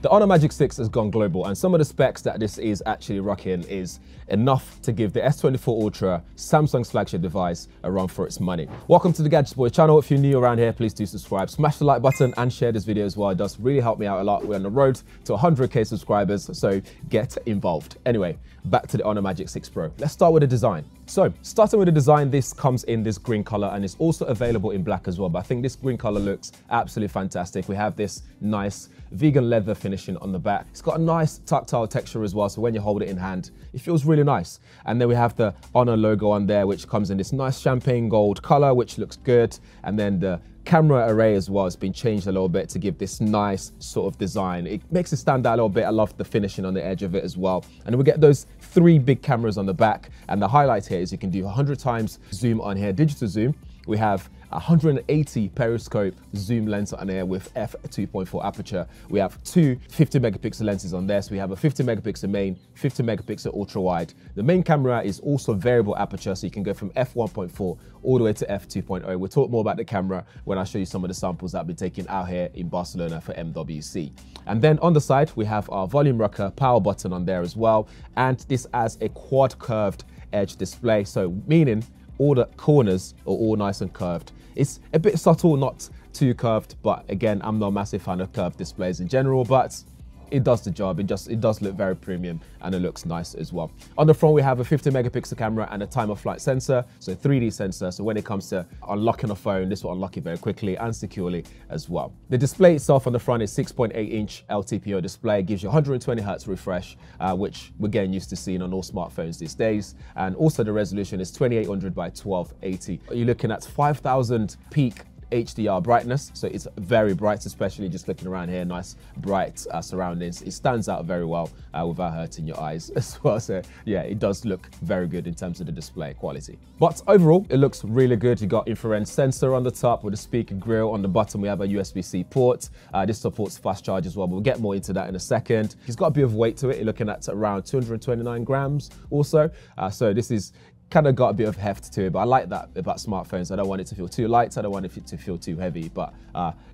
The Honor Magic 6 has gone global, and some of the specs that this is actually rocking is enough to give the S24 Ultra, Samsung's flagship device, a run for its money. Welcome to the GadgetsBoy channel. If you're new around here, please do subscribe. Smash the like button and share this video as well. It does really help me out a lot. We're on the road to 100k subscribers, so get involved. Anyway, back to the Honor Magic 6 Pro. Let's start with the design. So, starting with the design, this comes in this green color and it's also available in black as well. But I think this green color looks absolutely fantastic. We have this nice vegan leather finishing on the back. It's got a nice tactile texture as well, so when you hold it in hand, it feels really nice. And then we have the Honor logo on there, which comes in this nice champagne gold color, which looks good. And then the camera array as well has been changed a little bit to give this nice sort of design. It makes it stand out a little bit. I love the finishing on the edge of it as well. And then we get those 3 big cameras on the back. And the highlight here is you can do 100 times zoom on here, digital zoom. We have 180 periscope zoom lens on here with f2.4 aperture. We have 2 50 megapixel lenses on there. So we have a 50 megapixel main, 50 megapixel ultra wide. The main camera is also variable aperture, so you can go from f1.4 all the way to f2.0. We'll talk more about the camera when I show you some of the samples that I've been taking out here in Barcelona for MWC. And then on the side, we have our volume rocker power button on there as well. And this has a quad curved edge display. So meaning all the corners are all nice and curved. It's a bit subtle, not too curved, but again, I'm not a massive fan of curved displays in general, but it does the job. It does look very premium and it looks nice as well. On the front, we have a 50 megapixel camera and a time of flight sensor, so 3D sensor. So when it comes to unlocking a phone, this will unlock it very quickly and securely as well. The display itself on the front is 6.8-inch LTPO display. It gives you 120 Hz refresh, which we're getting used to seeing on all smartphones these days. And also the resolution is 2800 by 1280. You're looking at 5000 peak HDR brightness, so it's very bright, especially just looking around here, nice bright surroundings. It stands out very well without hurting your eyes as well. So yeah, it does look very good in terms of the display quality. But overall, it looks really good. You got infrared sensor on the top with a speaker grill. On the bottom, we have a USB-C port. This supports fast charge as well, but we'll get more into that in a second. It's got a bit of weight to it. You're looking at around 229 grams also. So this is kind of got a bit of heft to it, but I like that about smartphones. I don't want it to feel too light, I don't want it to feel too heavy, but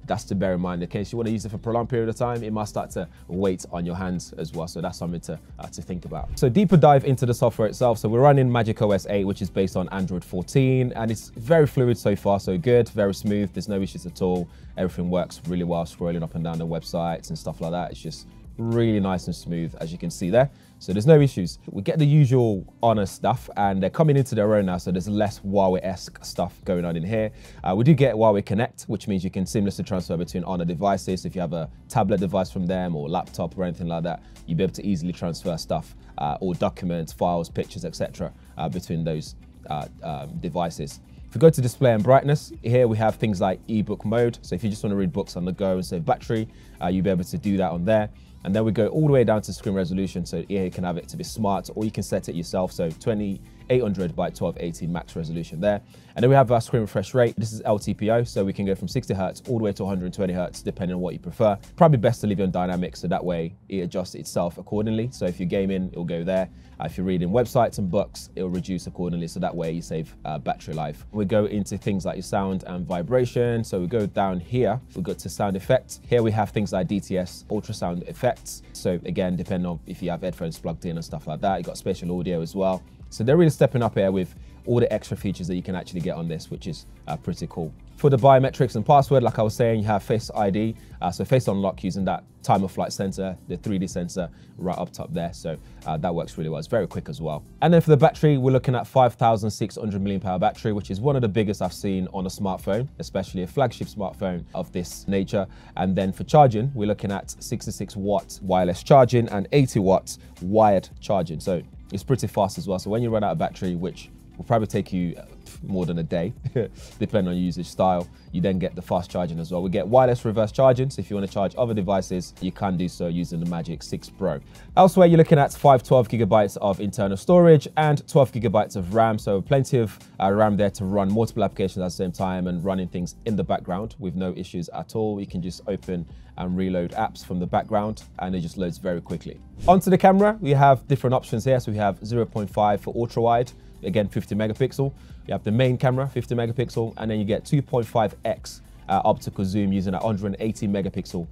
that's to bear in mind in case you want to use it for a prolonged period of time. It might start to weight on your hands as well, so that's something to think about. So deeper dive into the software itself. So we're running Magic OS 8, which is based on Android 14, and it's very fluid so far, so good, very smooth. There's no issues at all. Everything works really well, scrolling up and down the websites and stuff like that. It's just really nice and smooth, as you can see there. So there's no issues. We get the usual Honor stuff, and they're coming into their own now, so there's less Huawei-esque stuff going on in here. We do get Huawei Connect, which means you can seamlessly transfer between Honor devices. If you have a tablet device from them or laptop or anything like that, you'll be able to easily transfer stuff or documents, files, pictures, etc. Between those devices. If we go to display and brightness, here we have things like ebook mode. So if you just want to read books on the go and save battery, you'll be able to do that on there. And then we go all the way down to screen resolution. So here you can have it to be smart, or you can set it yourself. So 2800 by 1280 max resolution there. And then we have our screen refresh rate. This is LTPO, so we can go from 60 Hz all the way to 120 Hz, depending on what you prefer. Probably best to leave it on dynamic, so that way it adjusts itself accordingly. So if you're gaming, it'll go there. If you're reading websites and books, it'll reduce accordingly, so that way you save battery life. We go into things like your sound and vibration. So we go down here, we go to sound effects. Here we have things like DTS ultrasound effects. So again, depending on if you have headphones plugged in and stuff like that, you got spatial audio as well. So they're really stepping up here with all the extra features that you can actually get on this, which is pretty cool. For the biometrics and password, like I was saying, you have Face ID, so face unlock using that time of flight sensor, the 3D sensor right up top there. So that works really well. It's very quick as well. And then for the battery, we're looking at 5,600 mAh battery, which is one of the biggest I've seen on a smartphone, especially a flagship smartphone of this nature. And then for charging, we're looking at 66 watt wireless charging and 80 watts wired charging. So it's pretty fast as well. So when you run out of battery, which will probably take you more than a day, depending on your usage style, you then get the fast charging as well. We get wireless reverse charging, so if you want to charge other devices, you can do so using the Magic 6 Pro. Elsewhere, you're looking at 512 gigabytes of internal storage and 12 gigabytes of RAM, so plenty of RAM there to run multiple applications at the same time and running things in the background with no issues at all. You can just open and reload apps from the background, and it just loads very quickly. Onto the camera, we have different options here. So we have 0.5 for ultra wide, again 50 megapixel. You have the main camera, 50 megapixel, and then you get 2.5x optical zoom using a 180 megapixel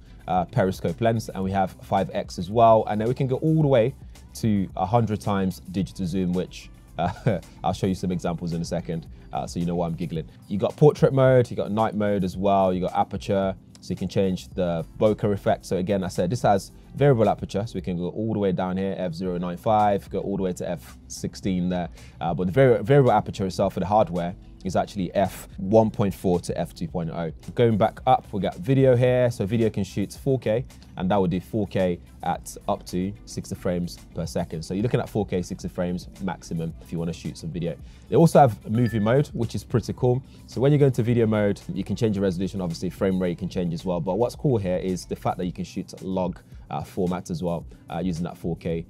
periscope lens, and we have 5x as well. And then we can go all the way to 100 times digital zoom, which I'll show you some examples in a second, so you know why I'm giggling. You got portrait mode, you got night mode as well, you got aperture, so you can change the bokeh effect. So again, I said this has variable aperture, so we can go all the way down here, f0.95, go all the way to f16 there. But the variable aperture itself for the hardware is actually f1.4 to f2.0. Going back up, we got video here. So video can shoot 4K, and that would do 4K at up to 60 frames per second. So you're looking at 4K 60 frames maximum if you want to shoot some video. They also have movie mode, which is pretty cool. So when you go into video mode, you can change the resolution, obviously frame rate you can change as well. But what's cool here is the fact that you can shoot log format as well, using that 4K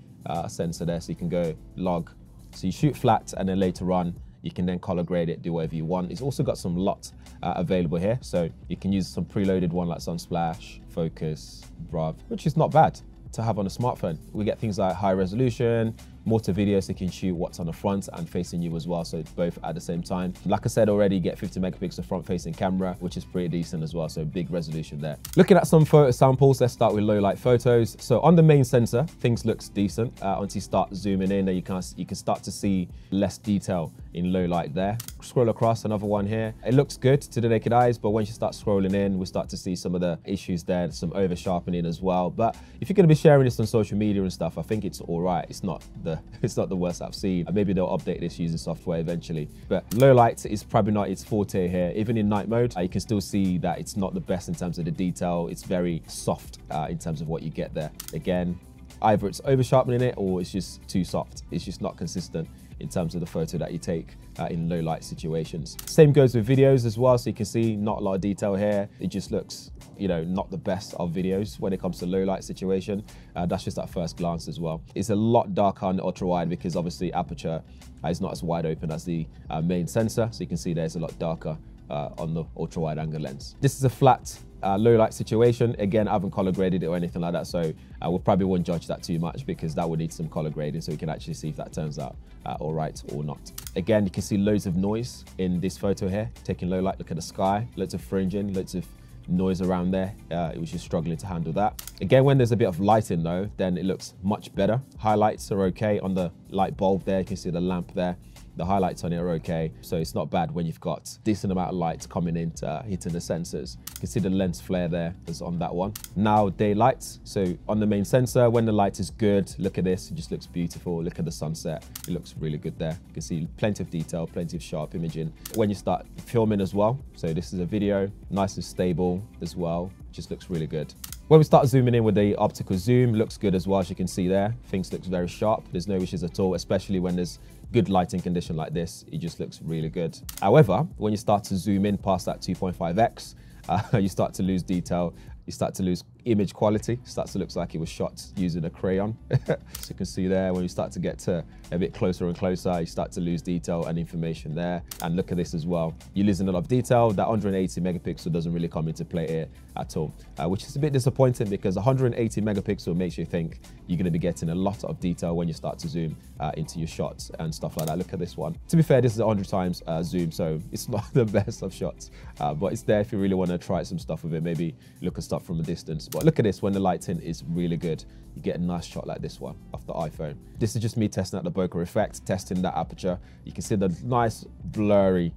sensor there. So you can go log. So you shoot flat, and then later on, you can then color grade it, do whatever you want. It's also got some LUT available here. So you can use some preloaded one like Sunsplash, Focus, Brav, which is not bad to have on a smartphone. We get things like high resolution, more to video, so you can shoot what's on the front and facing you as well, so it's both at the same time. Like I said already, you get 50 megapixel front facing camera, which is pretty decent as well, so big resolution there. Looking at some photo samples, let's start with low light photos. So on the main sensor, things looks decent until you start zooming in, and you can start to see less detail in low light there. Scroll across, another one here. It looks good to the naked eyes, but once you start scrolling in, we start to see some of the issues there, some over sharpening as well. But if you're going to be sharing this on social media and stuff, I think it's all right. It's not the worst I've seen. Maybe they'll update this using software eventually. But low light is probably not its forte here. Even in night mode, you can still see that it's not the best in terms of the detail. It's very soft in terms of what you get there. Again, either it's over sharpening it or it's just too soft. It's just not consistent in terms of the photo that you take in low light situations. Same goes with videos as well. So you can see not a lot of detail here. It just looks, you know, not the best of videos when it comes to low light situation. That's just at first glance as well. It's a lot darker on the ultra wide because obviously aperture is not as wide open as the main sensor. So you can see there's a lot darker on the ultra wide angle lens. This is a flat low light situation. Again, I haven't color graded it or anything like that, so we probably won't judge that too much because that would need some color grading so we can actually see if that turns out all right or not. Again, you can see loads of noise in this photo here, taking low light. Look at the sky, loads of fringing, loads of noise around there. It was just struggling to handle that. Again, when there's a bit of lighting though, then it looks much better. Highlights are okay on the light bulb there. You can see the lamp there. The highlights on it are okay, so it's not bad when you've got decent amount of light coming into hitting the sensors. You can see the lens flare there is on that one. Now daylight, so on the main sensor, when the light is good, look at this, it just looks beautiful. Look at the sunset, it looks really good there. You can see plenty of detail, plenty of sharp imaging. When you start filming as well, so this is a video, nice and stable as well, just looks really good. When we start zooming in with the optical zoom, looks good as well, as you can see there. Things looks very sharp, there's no issues at all, especially when there's good lighting condition like this, it just looks really good. However, when you start to zoom in past that 2.5x, you start to lose detail, you start to lose image quality. It starts to look like it was shot using a crayon. So you can see there, when you start to get to a bit closer and closer, you start to lose detail and information there. And look at this as well. You're losing a lot of detail. That 180 megapixel doesn't really come into play here at all, which is a bit disappointing because 180 megapixel makes you think you're going to be getting a lot of detail when you start to zoom into your shots and stuff like that. Look at this one. To be fair, this is 100 times zoom, so it's not the best of shots, but it's there if you really want to try some stuff with it, maybe look at stuff from a distance. But look at this, when the lighting is really good, you get a nice shot like this one off the iPhone. This is just me testing out the bokeh effect, testing that aperture. You can see the nice blurry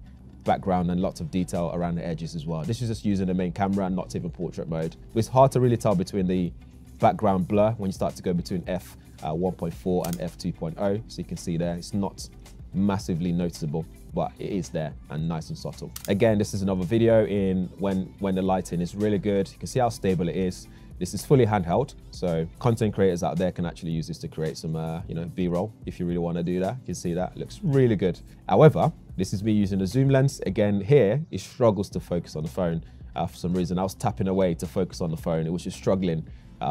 background and lots of detail around the edges as well. This is just using the main camera and not even portrait mode. But it's hard to really tell between the background blur when you start to go between f1.4 and f2.0. So you can see there, it's not massively noticeable, but it is there and nice and subtle. Again, this is another video in when the lighting is really good. You can see how stable it is. This is fully handheld, so content creators out there can actually use this to create some B-roll if you really want to do that. You can see that, it looks really good. However, this is me using a zoom lens. Again, here, it struggles to focus on the phone for some reason. I was tapping away to focus on the phone. It was just struggling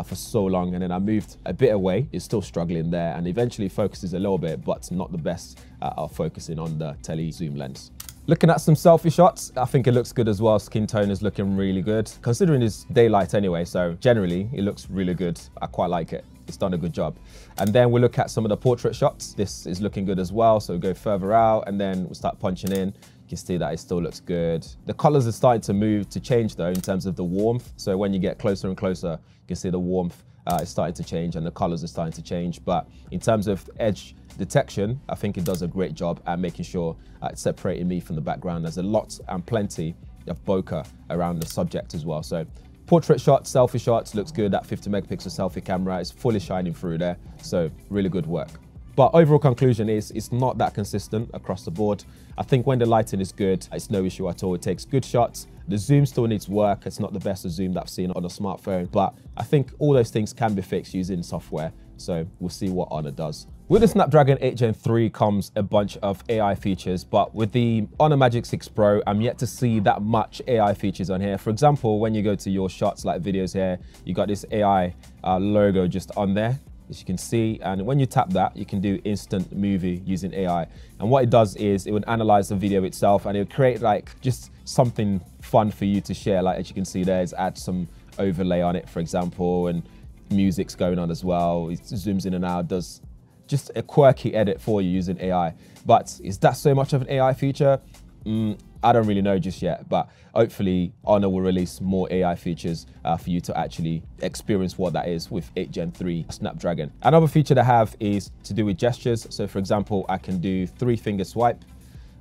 for so long, and then I moved a bit away. It's still struggling there, and eventually focuses a little bit, but not the best of focusing on the tele zoom lens. Looking at some selfie shots, I think it looks good as well. Skin tone is looking really good, considering it's daylight anyway, so generally it looks really good. I quite like it. It's done a good job. And then we'll look at some of the portrait shots. This is looking good as well, so we go further out and then we'll start punching in. You can see that it still looks good. The colors are starting to move, to change though, in terms of the warmth. So when you get closer and closer, you can see the warmth is starting to change and the colors are starting to change. But in terms of edge detection, I think it does a great job at making sure it's separating me from the background. There's a lot and plenty of bokeh around the subject as well. So portrait shots, selfie shots, looks good. That 50 megapixel selfie camera is fully shining through there. So really good work. But overall conclusion is it's not that consistent across the board. I think when the lighting is good, it's no issue at all. It takes good shots. The zoom still needs work. It's not the best of zoom that I've seen on a smartphone, but I think all those things can be fixed using software. So we'll see what Honor does. With the Snapdragon 8 Gen 3 comes a bunch of AI features, but with the Honor Magic 6 Pro, I'm yet to see that much AI features on here. For example, when you go to your shots like videos here, you got this AI logo just on there, as you can see, and when you tap that, you can do instant movie using AI. And what it does is it would analyze the video itself and it would create like just something fun for you to share. Like as you can see there, it's add some overlay on it, for example, and music's going on as well. It zooms in and out, does just a quirky edit for you using AI. But is that so much of an AI feature? I don't really know just yet, but hopefully Honor will release more AI features for you to actually experience what that is with 8 Gen 3 Snapdragon. Another feature they have is to do with gestures. So for example, I can do 3-finger swipe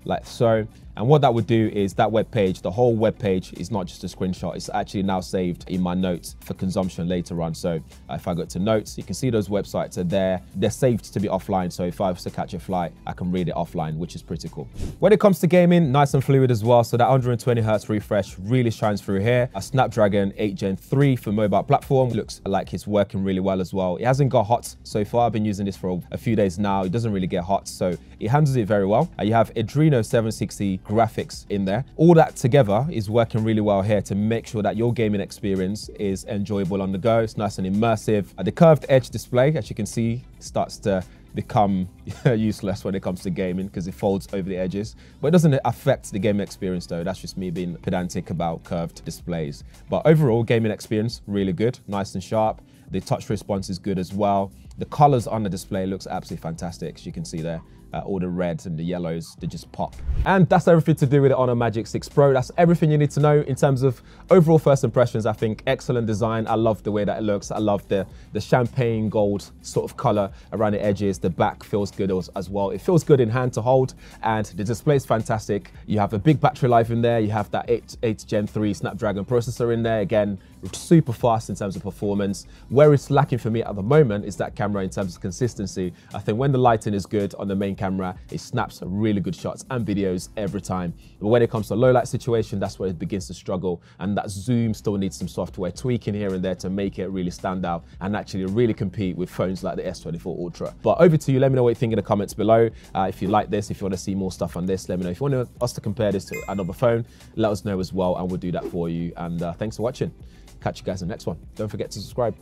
like so. And what that would do is that web page, the whole web page is not just a screenshot, it's actually now saved in my notes for consumption later on. So if I go to notes, you can see those websites are there. They're saved to be offline. So if I was to catch a flight, I can read it offline, which is pretty cool. When it comes to gaming, nice and fluid as well. So that 120 Hz refresh really shines through here. A Snapdragon 8 Gen 3 for mobile platform looks like it's working really well as well. It hasn't got hot so far. I've been using this for a few days now. It doesn't really get hot, so it handles it very well. You have Adreno 760 graphics in there. All that together is working really well here to make sure that your gaming experience is enjoyable on the go. It's nice and immersive. The curved edge display, as you can see, starts to become useless when it comes to gaming because it folds over the edges, but it doesn't affect the gaming experience though. That's just me being pedantic about curved displays. But overall, gaming experience, really good, nice and sharp. The touch response is good as well. The colors on the display looks absolutely fantastic, as you can see there. All the reds and the yellows, they just pop. And that's everything to do with the Honor Magic 6 Pro. That's everything you need to know in terms of overall first impressions. I think excellent design. I love the way that it looks. I love the champagne gold sort of color around the edges. The back feels good as well. It feels good in hand to hold, and the display is fantastic. You have a big battery life in there. You have that 8 Gen 3 Snapdragon processor in there. Again, super fast in terms of performance. Where it's lacking for me at the moment is that camera in terms of consistency. I think when the lighting is good on the main camera, it snaps really good shots and videos every time. But when it comes to low light situation, that's where it begins to struggle. And that zoom still needs some software tweaking here and there to make it really stand out and actually really compete with phones like the S24 Ultra. But over to you. Let me know what you think in the comments below. If you like this, if you want to see more stuff on this, let me know. If you want us to compare this to another phone, let us know as well, and we'll do that for you. And thanks for watching. Catch you guys in the next one. Don't forget to subscribe.